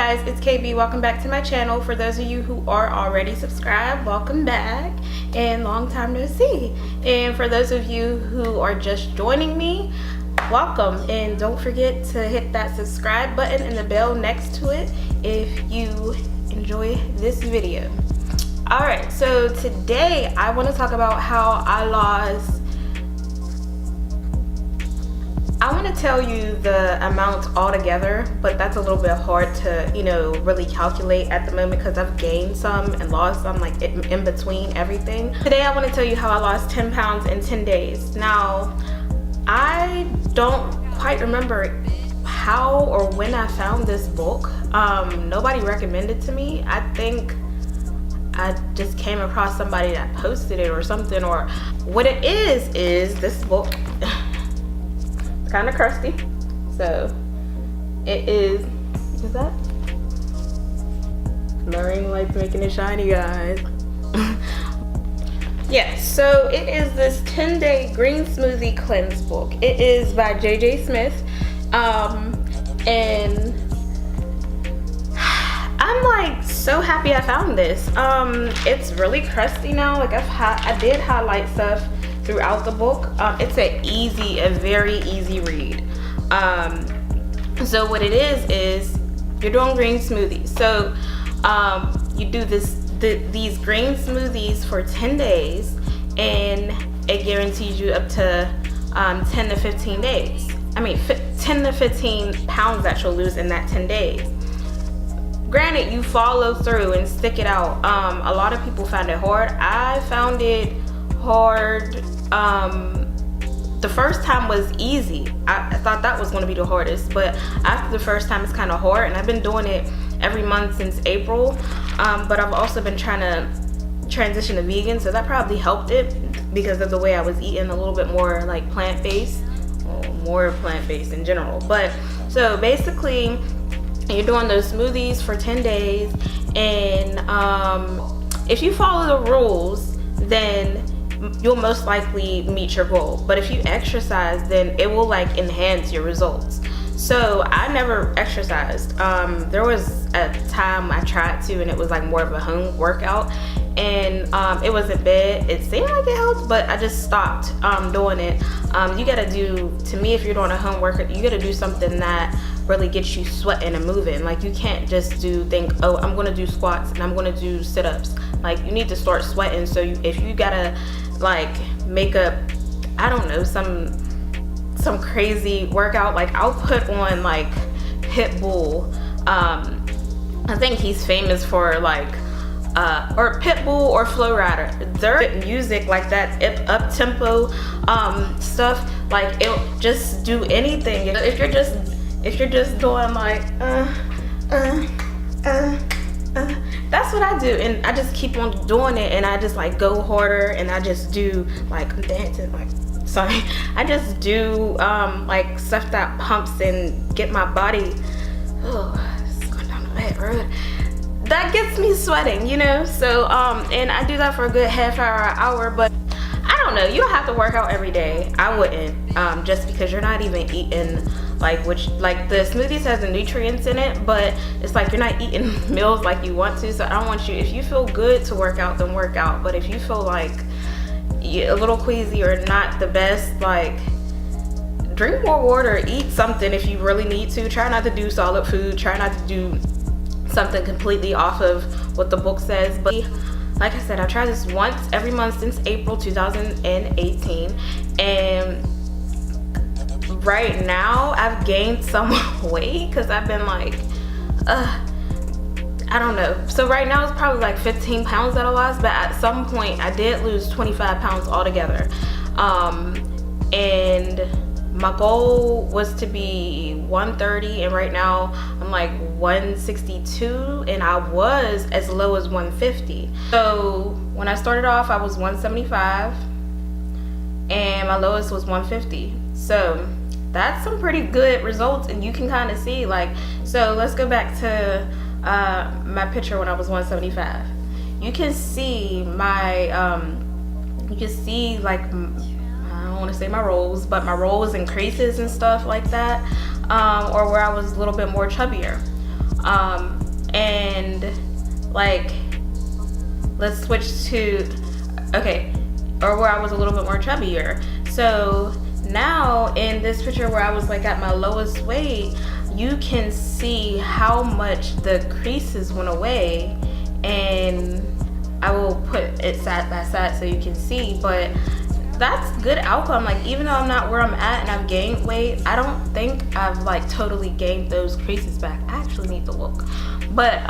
guys, it's KB. Welcome back to my channel. For those of you who are already subscribed, welcome back, and long time no see. And for those of you who are just joining me, welcome, and don't forget to hit that subscribe button and the bell next to it if you enjoy this video. All right, so today I want to talk about how I want to tell you the amount altogether, but that's a little bit hard to, really calculate at the moment because I've gained some and lost some, like in between everything. Today I want to tell you how I lost 10 pounds in 10 days. Now, I don't quite remember how or when I found this book. Nobody recommended it to me. I think I just came across somebody that posted it or something, or what it is this book. It's kind of crusty, so it is that blurring lights making it shiny, guys. Yes, so it is this 10-day green smoothie cleanse book. It is by JJ Smith, and I'm like so happy I found this. It's really crusty now. Like I did highlight stuff throughout the book. It's a very easy read. So what it is you're doing green smoothies. So you do these green smoothies for 10 days, and it guarantees you up to 10 to 15 days. I mean 10 to 15 pounds that you'll lose in that 10 days. Granted, you follow through and stick it out. A lot of people found it hard. I found it hard. The first time was easy. I thought that was going to be the hardest, but after the first time it's kind of hard, and I've been doing it every month since April. But I've also been trying to transition to vegan, so that probably helped it because of the way I was eating, a little bit more like plant-based, more plant-based in general. But so basically you're doing those smoothies for 10 days, and if you follow the rules, then you'll most likely meet your goal. But if you exercise, then it will like enhance your results. So I never exercised. There was a time I tried to, and it was like more of a home workout, and it wasn't bad. It seemed like it helped, but I just stopped doing it. You gotta do, to me, if you're doing a home workout, you gotta do something that really gets you sweating and moving. Like, you can't just think, oh, I'm gonna do squats and I'm gonna do sit-ups. Like, you need to start sweating. So if you gotta like make up, I don't know, some crazy workout, like I'll put on like Pitbull. I think he's famous for like or Pitbull or Flow Rider. Their music, like that up tempo stuff, like it'll just do anything. If you're just doing like that's what I do, and I just keep on doing it, and I just like go harder, and I just do like, I'm dancing, like, sorry, I just do like stuff that pumps and get my body, it's going down the bad road, that gets me sweating, so and I do that for a good half hour, but I don't know, you don't have to work out every day. I wouldn't, just because you're not even eating like the smoothies has the nutrients in it, but it's like you're not eating meals like you want to. So I don't want you, if you feel good to work out, then work out. But if you feel like you're a little queasy or not the best, like, drink more water, eat something if you really need to. Try not to do solid food, try not to do something completely off of what the book says. But like I said, I tried this once every month since April 2018, and right now I've gained some weight because I've been like, I don't know. So right now it's probably like 15 pounds that I lost, but at some point I did lose 25 pounds altogether. And my goal was to be 130, and right now I'm like 162, and I was as low as 150. So when I started off, I was 175, and my lowest was 150. So that's some pretty good results, and you can kind of see, like, so let's go back to my picture when I was 175. You can see my you can see, like, I don't want to say my rolls, but my rolls and creases and stuff like that, or where I was a little bit more chubbier. And like, let's switch to, okay, or where I was a little bit more chubbier. So now in this picture where I was like at my lowest weight, you can see how much the creases went away, and I will put it side by side so you can see, but that's good outcome. Like, even though I'm not where I'm at and I've gained weight, I don't think I've like totally gained those creases back. I actually need to look. But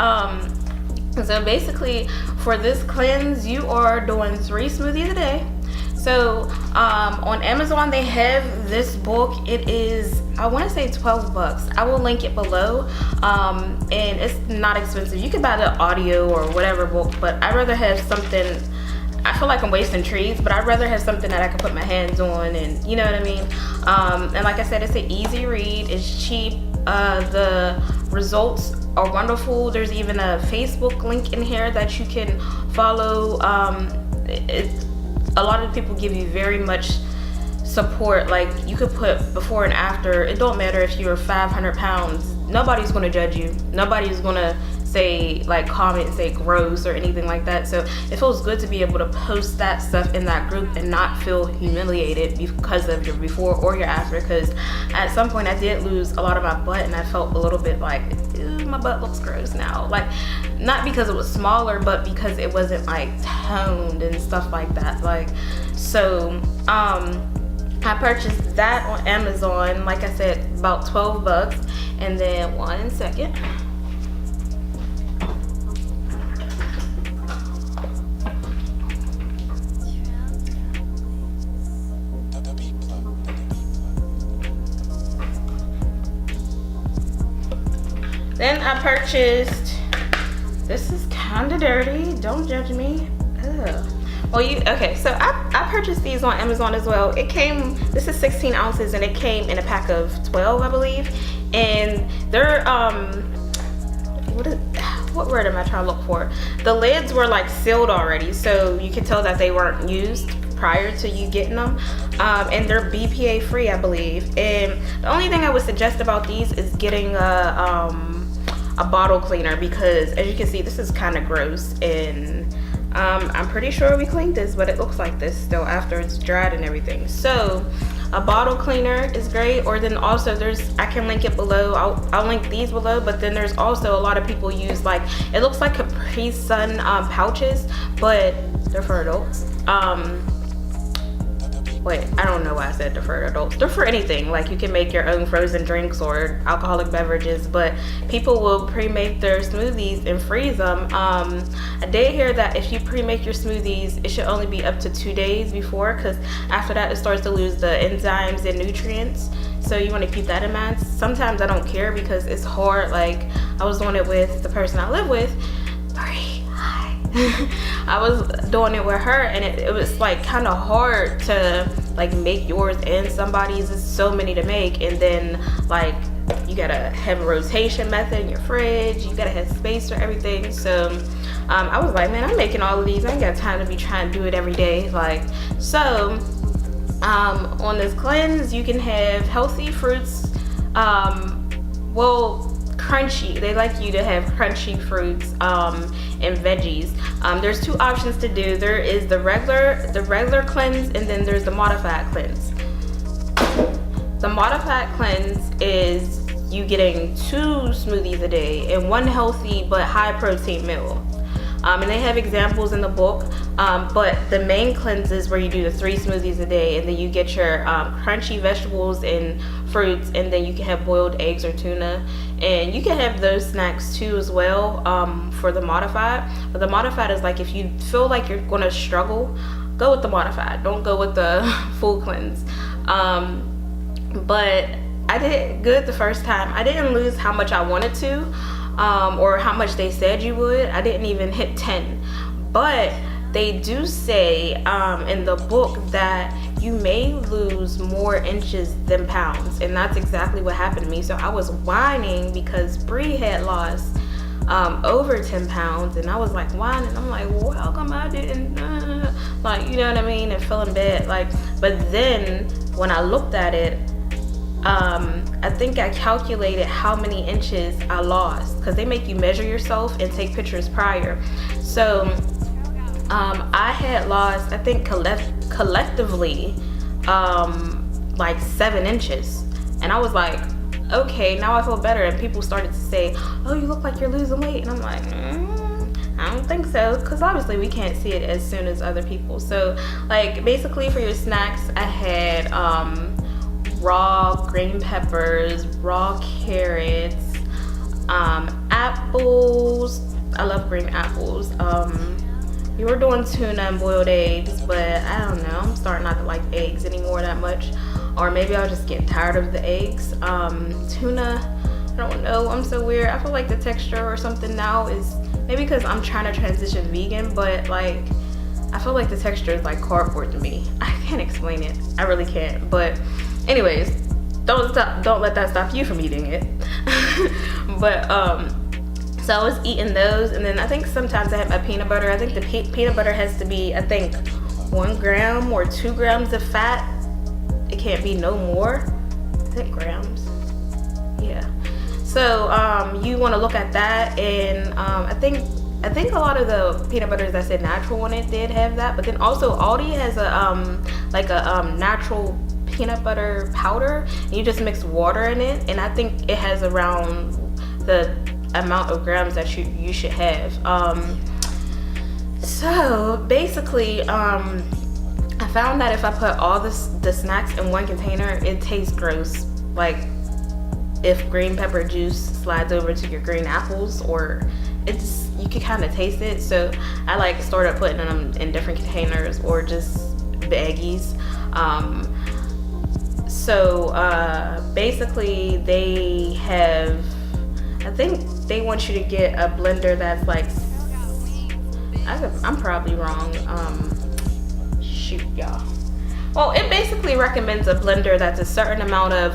so basically for this cleanse, you are doing 3 smoothies a day. So on Amazon they have this book. It is, I want to say $12. I will link it below, and it's not expensive. You can buy the audio or whatever book, but I'd rather have something. I feel like I'm wasting trees, but I'd rather have something that I can put my hands on, and you know what I mean. And like I said, it's an easy read, it's cheap, the results are wonderful. There's even a Facebook link in here that you can follow. A lot of people give you very much support. Like, you could put before and after. It don't matter if you're 500 pounds. Nobody's going to judge you. Nobody's going to say, like, comment and say gross or anything like that. So it feels good to be able to post that stuff in that group and not feel humiliated because of your before or your after. Because at some point I did lose a lot of my butt, and I felt a little bit like, ew, my butt looks gross now. Like, not because it was smaller, but because it wasn't like toned and stuff like that. Like, so I purchased that on Amazon, like I said, about $12. And then one second. Then I purchased, this is kind of dirty, don't judge me. Ugh. Well, okay, so I purchased these on Amazon as well. It came, this is 16 ounces, and it came in a pack of 12, I believe. And they're, what word am I trying to look for? The lids were like sealed already, so you could tell that they weren't used prior to you getting them. And they're BPA free, I believe. And the only thing I would suggest about these is getting a bottle cleaner, because as you can see, this is kind of gross, and I'm pretty sure we cleaned this, but it looks like this still after it's dried and everything. So a bottle cleaner is great. Or then also there's, I can link it below, I'll link these below, but then there's also a lot of people use, like, it looks like Capri Sun pouches, but they're for adults. Wait, I don't know why I said they're for adults. They're for anything. Like, you can make your own frozen drinks or alcoholic beverages, but people will pre-make their smoothies and freeze them. I did hear that if you pre-make your smoothies, it should only be up to 2 days before, because after that it starts to lose the enzymes and nutrients. So you want to keep that in mind. Sometimes I don't care because it's hard. Like, I was doing it with the person I live with. I was doing it with her, and it was like kind of hard to like make yours and somebody's. It's so many to make, and then like you gotta have a rotation method in your fridge, you gotta have space for everything. So I was like, man, I'm making all of these, I ain't got time to be trying to do it every day. Like, so on this cleanse you can have healthy fruits, well, crunchy. They like you to have crunchy fruits and veggies. There's 2 options to do. There is the regular cleanse, and then there's the modified cleanse. The modified cleanse is you getting 2 smoothies a day and 1 healthy but high protein meal. And they have examples in the book, but the main cleanse is where you do the 3 smoothies a day, and then you get your crunchy vegetables and fruits, and then you can have boiled eggs or tuna, and you can have those snacks too as well for the modified. But the modified is like, if you feel like you're gonna struggle, go with the modified, don't go with the full cleanse. But I did good the first time. I didn't lose how much I wanted to, or how much they said you would. I didn't even hit 10, but they do say in the book that you may lose more inches than pounds, and that's exactly what happened to me. So I was whining because Bree had lost over 10 pounds, and I was like whining. I'm like, well, how come I didn't like, you know what I mean, and feeling bad. Like, but then when I looked at it, I think I calculated how many inches I lost, because they make you measure yourself and take pictures prior. So I had lost, I think collectively like 7 inches, and I was like, okay, now I feel better. And people started to say, oh, you look like you're losing weight, and I'm like, I don't think so, because obviously we can't see it as soon as other people. So like basically for your snacks, I had raw green peppers, raw carrots, apples. I love green apples. We were doing tuna and boiled eggs, but I don't know, I'm starting not to like eggs anymore that much, or maybe I'll just get tired of the eggs. Tuna, I don't know, I'm so weird. I feel like the texture or something now is, maybe because I'm trying to transition vegan, but like I feel like the texture is like cardboard to me. I can't explain it, I really can't. But anyways, don't let that stop you from eating it. But so I was eating those, and then I think sometimes I have my peanut butter. I think the peanut butter has to be, I think, 1 gram or 2 grams of fat. It can't be no more. I think grams. Yeah. So you want to look at that, and I think a lot of the peanut butters that said natural on it did have that, but then also Aldi has a like a natural peanut butter powder, and you just mix water in it, and I think it has around the amount of grams that you should have. So basically I found that if I put all the snacks in one container, it tastes gross. Like if green pepper juice slides over to your green apples, or it's, you can kind of taste it. So I like started putting them in different containers, or just baggies. So basically they have, I think they want you to get a blender that's like, I'm probably wrong. Shoot, y'all. Well, it basically recommends a blender that's a certain amount of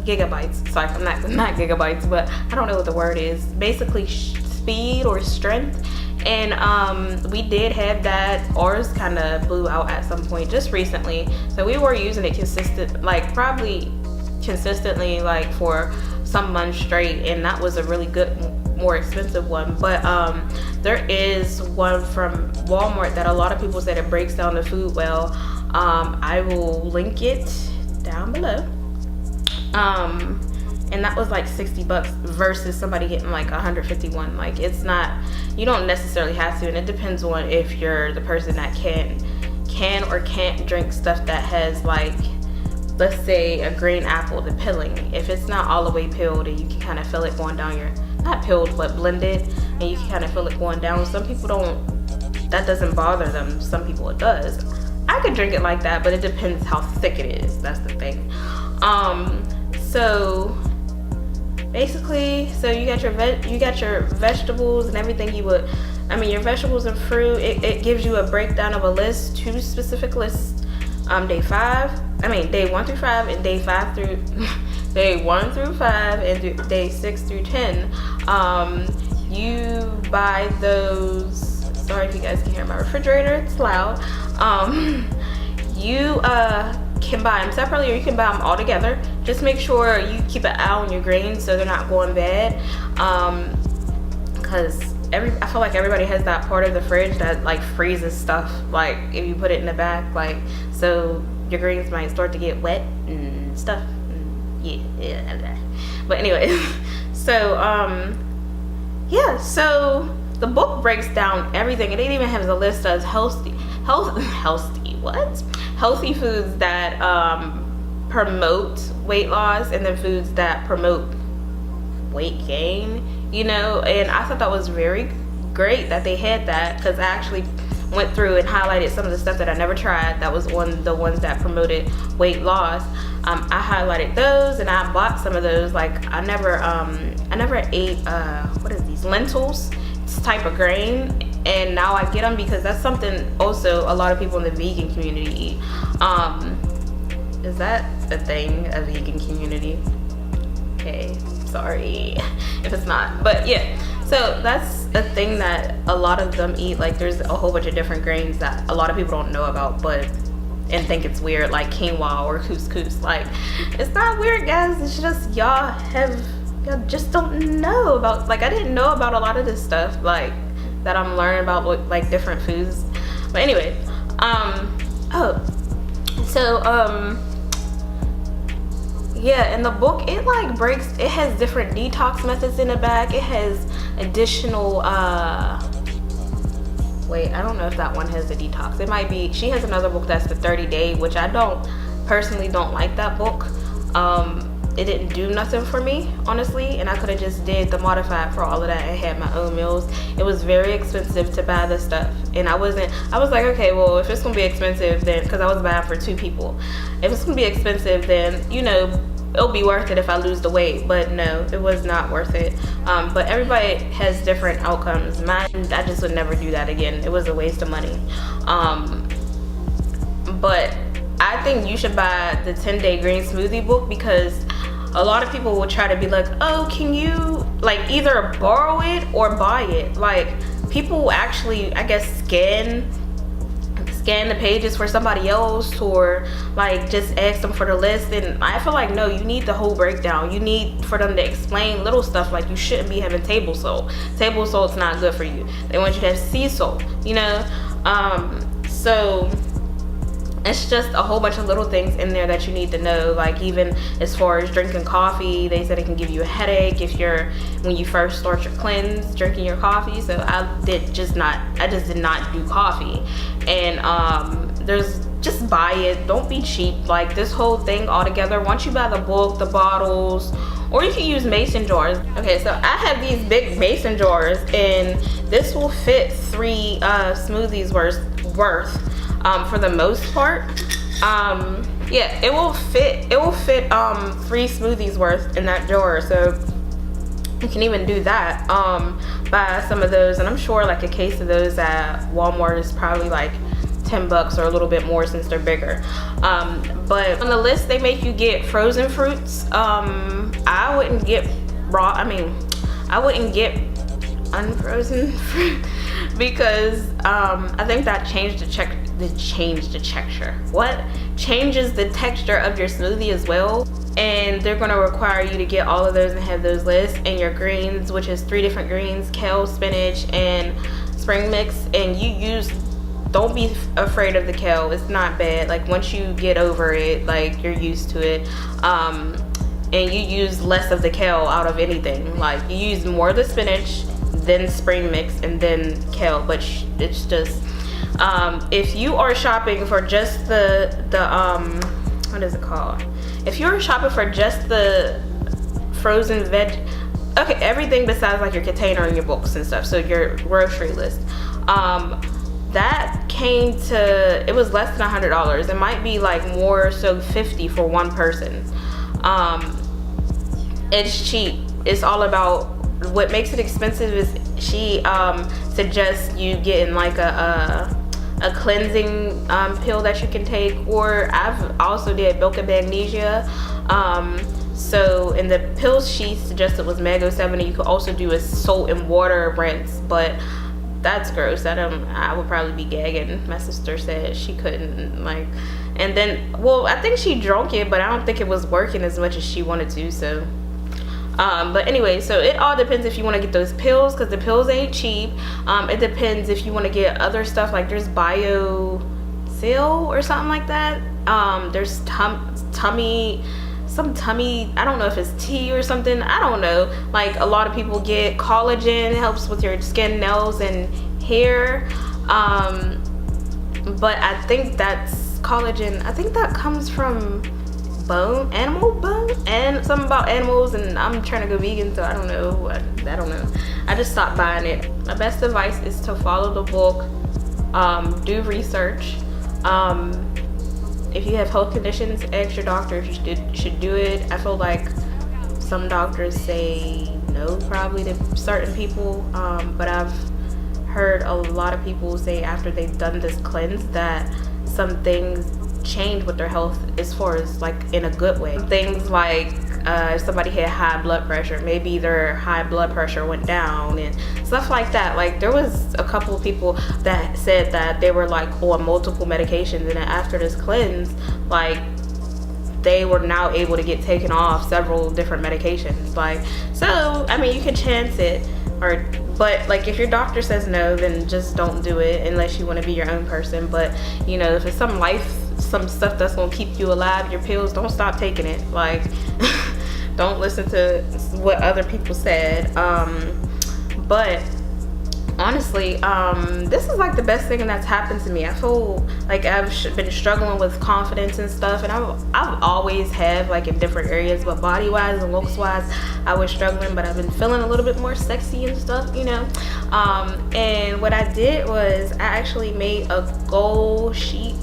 gigabytes. Sorry, I'm not gigabytes, but I don't know what the word is. Basically speed or strength. And we did have that. Ours kind of blew out at some point just recently. So we were using it probably consistently like for some months straight, and that was a really good, more expensive one. But there is one from Walmart that a lot of people said it breaks down the food well. I will link it down below. And that was like $60 versus somebody getting like 151. Like, it's not, you don't necessarily have to, and it depends on if you're the person that can or can't drink stuff that has, like, let's say a green apple, the pilling. If it's not all the way peeled, and you can kind of feel it going down your, not peeled, but blended, and you can kind of feel it going down. Some people don't, that doesn't bother them. Some people it does. I could drink it like that, but it depends how thick it is. That's the thing. So basically, so you got your vegetables and everything. Your vegetables and fruit. It gives you a breakdown of a list, 2 specific lists. Day 1 through 5, and day 5 through day 1 through 5, and day 6 through 10. You buy those. Sorry if you guys can hear my refrigerator, it's loud. You can buy them separately, or you can buy them all together. Just make sure you keep an eye on your grains so they're not going bad. Because I feel like everybody has that part of the fridge that like freezes stuff. Like if you put it in the back, like, so your grains might start to get wet and stuff. Yeah. But anyway, so yeah. So the book breaks down everything, and it even has a list of healthy foods that promote weight loss, and then foods that promote weight gain, and I thought that was very great that they had that, because I actually went through and highlighted some of the stuff that I never tried that was on the ones that promoted weight loss. I highlighted those, and I bought some of those. Like I never ate what is these, lentils? It's type of grain, and now I get them because that's something also a lot of people in the vegan community eat. Is that a thing, a vegan community? Okay, sorry if it's not, but yeah. So that's a thing that a lot of them eat. Like there's a whole bunch of different grains that a lot of people don't know about, but and think it's weird, like quinoa or couscous. Like, it's not weird, guys. It's just y'all just don't know about, like, I didn't know about a lot of this stuff, like, that I'm learning about, like, different foods. But anyway, yeah, in the book, it like it has different detox methods in the back. It has additional, wait, I don't know if that one has the detox. It might be, she has another book that's the 30-day, which I personally don't like that book. It didn't do nothing for me, honestly, and I could have just did the modified for all of that and had my own meals. It was very expensive to buy this stuff, and I was like, okay, well, if it's gonna be expensive, then, because I was buying for 2 people, if it's gonna be expensive, then, you know, it'll be worth it if I lose the weight. But no, it was not worth it. But everybody has different outcomes. Mine, I just would never do that again. It was a waste of money. But I think you should buy the 10-day green smoothie book, because a lot of people will try to be like, oh, can you like either borrow it or buy it? Like, people actually, I guess, scan the pages for somebody else, or like just ask them for the list. And I feel like, no, you need the whole breakdown. You need for them to explain little stuff, like you shouldn't be having table salt. Table salt's not good for you. They want you to have sea salt, you know. So it's just a whole bunch of little things in there that you need to know. Like, even as far as drinking coffee, they said it can give you a headache when you first start your cleanse drinking your coffee. So I just did not do coffee. And just buy it. Don't be cheap. Like, this whole thing altogether, once you buy the book, the bottles, or you can use mason jars. Okay, so I have these big mason jars, and this will fit 3 smoothies worth. For the most part, yeah, it will fit 3 smoothies worth in that jar. So you can even do that, buy some of those, and I'm sure like a case of those at Walmart is probably like $10 or a little bit more, since they're bigger. But on the list, they make you get frozen fruits. I wouldn't get I wouldn't get unfrozen fruit, because I think that changes the texture of your smoothie as well. And they're going to require you to get all of those and have those lists, and your greens, which is 3 different greens: kale, spinach, and spring mix. And don't be afraid of the kale. It's not bad. Like, once you get over it, like, you're used to it. And you use less of the kale out of anything. Like, you use more of the spinach, then spring mix, and then kale. But it's just, if you are shopping for just the what is it called? If you're shopping for just the frozen veg, okay, everything besides like your container and your books and stuff, so your grocery list, that came to, it was less than $100. It might be like more, so $50 for one person. It's cheap. It's all about, what makes it expensive is she suggests you getting like a cleansing pill that you can take, or I've also did milk and magnesia. So in the pills she suggested was Mago 70. You could also do a salt and water rinse, but that's gross. I would probably be gagging. My sister said she couldn't, like, and then, well, I think she drank it, but I don't think it was working as much as she wanted to. So but anyway, so it all depends if you want to get those pills, because the pills ain't cheap. It depends if you want to get other stuff, like there's Bio Seal or something like that. There's tummy, I don't know if it's tea or something, I don't know. Like, a lot of people get collagen. It helps with your skin, nails, and hair. But I think that's collagen, I think that comes from animal bone, and something about animals, and I'm trying to go vegan, so I don't know. I just stopped buying it. My best advice is to follow the book, do research. If you have health conditions, ask your doctor if you should do it. I feel like some doctors say no probably to certain people, but I've heard a lot of people say after they've done this cleanse that some things change with their health, as far as like in a good way. Things like if somebody had high blood pressure, maybe their high blood pressure went down and stuff like that. Like there was a couple of people that said that they were like on multiple medications, and then after this cleanse, like they were now able to get taken off several different medications. Like, so I mean, you can chance it, but like if your doctor says no, then just don't do it unless you want to be your own person. But you know, if it's some stuff that's gonna keep you alive, your pills, don't stop taking it. Like don't listen to what other people said. But honestly, this is like the best thing that's happened to me. I feel like I've been struggling with confidence and stuff, and I've always have, like in different areas, but body wise and looks wise I was struggling, but I've been feeling a little bit more sexy and stuff, you know. And what I did was I actually made a goal sheet.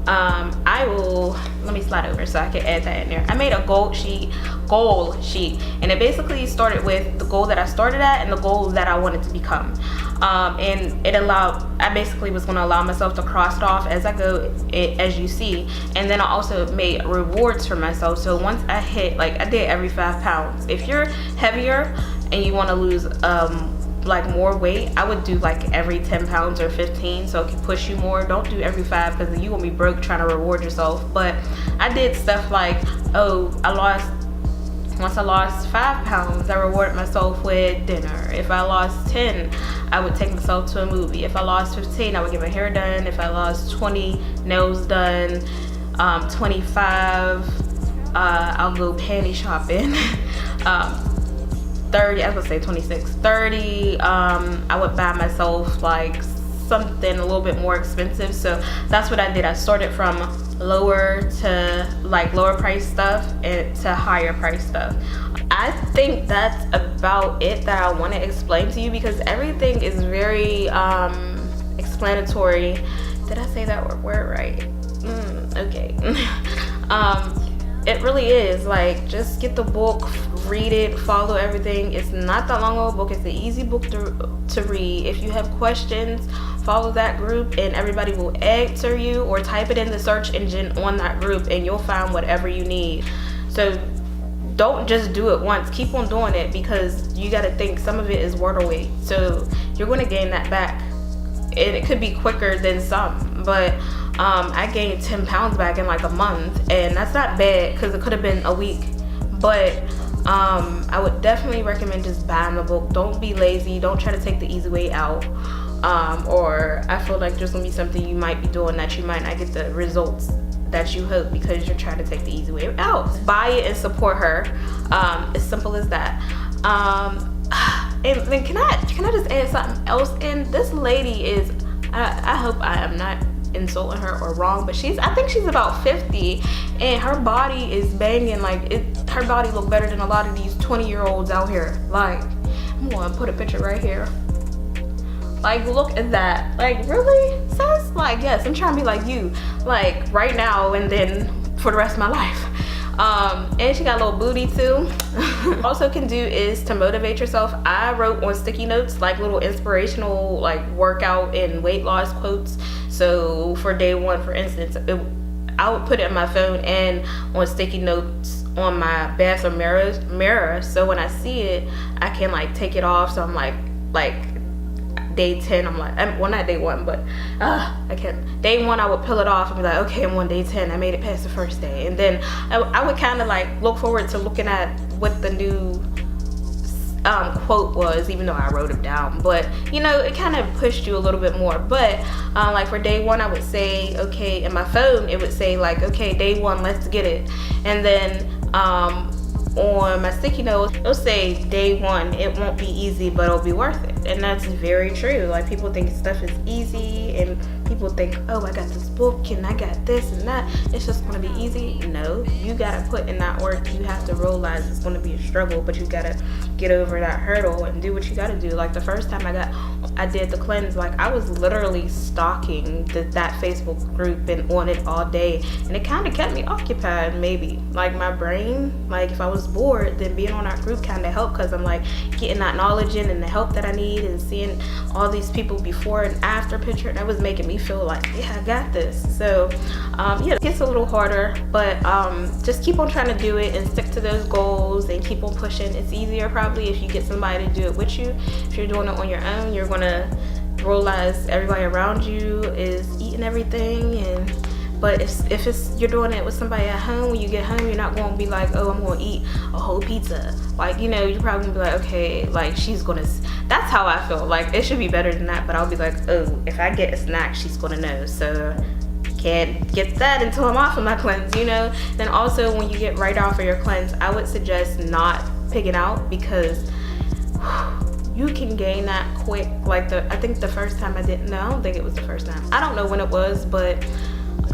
Let me slide over so I can add that in there. I made a goal sheet, and it basically started with the goal that I started at and the goal that I wanted to become. And I basically was going to allow myself to cross it off as I go, as you see. And then I also made rewards for myself. So once I hit, like I did every 5 pounds. If you're heavier and you want to lose like more weight, I would do like every 10 pounds or 15, so it can push you more. Don't do every 5, because you're gonna be broke trying to reward yourself. But I did stuff like, once I lost 5 pounds, I rewarded myself with dinner. If I lost 10, I would take myself to a movie. If I lost 15, I would get my hair done. If I lost 20, nails done. 25, I'll go panty shopping. 30, I was gonna say 26, 30, I would buy myself like something a little bit more expensive. So that's what I did. I started from lower price stuff and to higher price stuff. I think that's about it that I want to explain to you, because everything is very explanatory. Did I say that word right? Okay. It really is. Like, just get the book, read it, follow everything. It's not that long of a book. It's an easy book to read. If you have questions, follow that group and everybody will answer you, or type it in the search engine on that group and you'll find whatever you need. So don't just do it once. Keep on doing it, because you got to think some of it is water weight. So you're going to gain that back, and it could be quicker than some. But I gained 10 pounds back in like a month, and that's not bad, because it could have been a week. But I would definitely recommend just buying the book. Don't be lazy. Don't try to take the easy way out. Or I feel like there's gonna be something you might be doing that you might not get the results that you hope, because you're trying to take the easy way out. Buy it and support her. As simple as that. And then can I just add something else in? This lady is, I hope I am not insulting her or wrong, but I think she's about 50, and her body is banging. Like, her body look better than a lot of these 20-year-olds out here. Like, I'm gonna put a picture right here. Like, look at that. Like, really, sis? Like, yes, I'm trying to be like you, like right now and then for the rest of my life. And she got a little booty too. Also can do is to motivate yourself. I wrote on sticky notes like little inspirational like workout and weight loss quotes. So for day 1, for instance, I would put it in my phone and on sticky notes on my bathroom mirror. So when I see it, I can like take it off. So I'm like day 10, I'm like, well, not day 1, but I can't. Day 1, I would peel it off and be like, okay, I'm on day 10. I made it past the first day. And then I would kind of like look forward to looking at what the new quote was, even though I wrote it down. But you know, it kind of pushed you a little bit more. But like for day 1, I would say, okay, in my phone it would say like, okay, day 1, let's get it. And then on my sticky notes it'll say day 1, it won't be easy, but it'll be worth it. And that's very true. Like, people think stuff is easy, and people think, oh, I got this book and I got this and that, it's just gonna be easy. No, you gotta put in that work. You have to realize it's gonna be a struggle, but you gotta get over that hurdle and do what you gotta do. Like the first time I did the cleanse, like I was literally stalking that Facebook group and on it all day, and it kind of kept me occupied. Maybe like my brain, like if I was bored, then being on that group kind of helped, because I'm like getting that knowledge in and the help that I need, and seeing all these people before and after picture, and that was making me feel like, yeah, I got this. So yeah, it gets a little harder, but just keep on trying to do it and stick to those goals and keep on pushing. It's easier probably if you get somebody to do it with you. If you're doing it on your own, you're gonna realize everybody around you is eating everything. But if it's you're doing it with somebody at home, when you get home, you're not going to be like, oh, I'm going to eat a whole pizza. Like, you know, you're probably going to be like, okay, like, she's going to, that's how I feel. Like, it should be better than that, but I'll be like, oh, if I get a snack, she's going to know. So can't get that until I'm off of my cleanse, you know. Then also, when you get right off of your cleanse, I would suggest not picking out, because you can gain that quick. Like, I think the first time I didn't know, I don't think it was the first time. I don't know when it was, but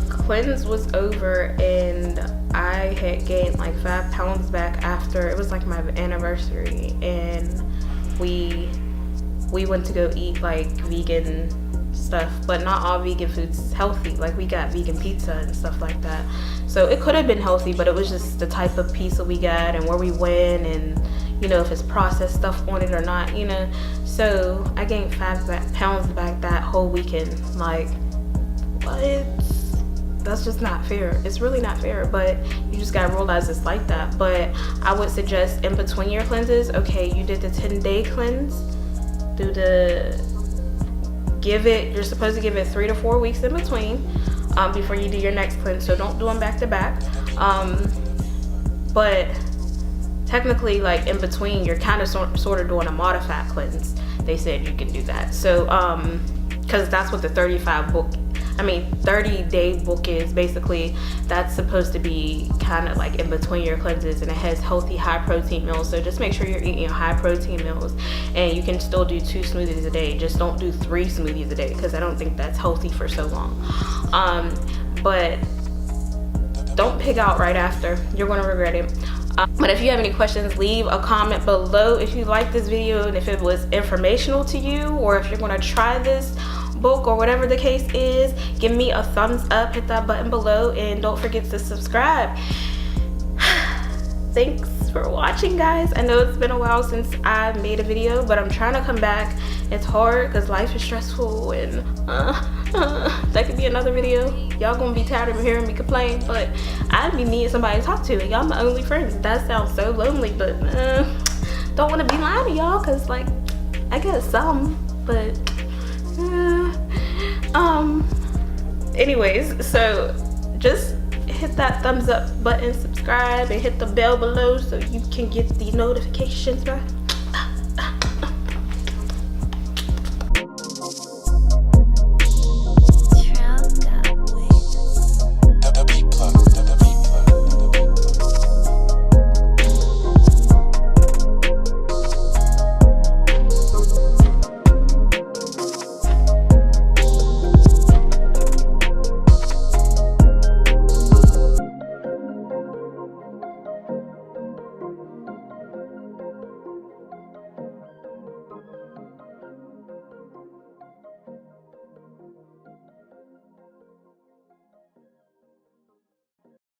cleanse was over and I had gained like 5 pounds back after, it was like my anniversary, and we went to go eat like vegan stuff, but not all vegan food's healthy. Like, we got vegan pizza and stuff like that, so it could have been healthy, but it was just the type of pizza we got and where we went, and you know, if it's processed stuff on it or not, you know. So I gained 5 pounds back that whole weekend. Like, what? That's just not fair. It's really not fair, but you just gotta realize it's like that. But I would suggest in between your cleanses, okay, you did the 10-day cleanse, you're supposed to give it 3 to 4 weeks in between before you do your next cleanse. So don't do them back to back. But technically, like, in between, you're kind of sort of doing a modified cleanse. They said you can do that. So because that's what the 30-day book is. Basically, that's supposed to be kind of like in between your cleanses, and it has healthy high protein meals. So just make sure you're eating your high protein meals, and you can still do 2 smoothies a day. Just don't do 3 smoothies a day, because I don't think that's healthy for so long. But don't pig out right after. You're going to regret it. But if you have any questions, leave a comment below. If you like this video and if it was informational to you, or if you're going to try this book or whatever the case is, give me a thumbs up, hit that button below, and don't forget to subscribe. Thanks for watching, guys. I know it's been a while since I made a video, but I'm trying to come back. It's hard because life is stressful, and that could be another video. Y'all gonna be tired of hearing me complain, but I be needing somebody to talk to, and y'all my only friends. That sounds so lonely, but don't want to be lying to y'all, because like I get some, but anyways, so just hit that thumbs up button, subscribe, and hit the bell below so you can get the notifications. Bye.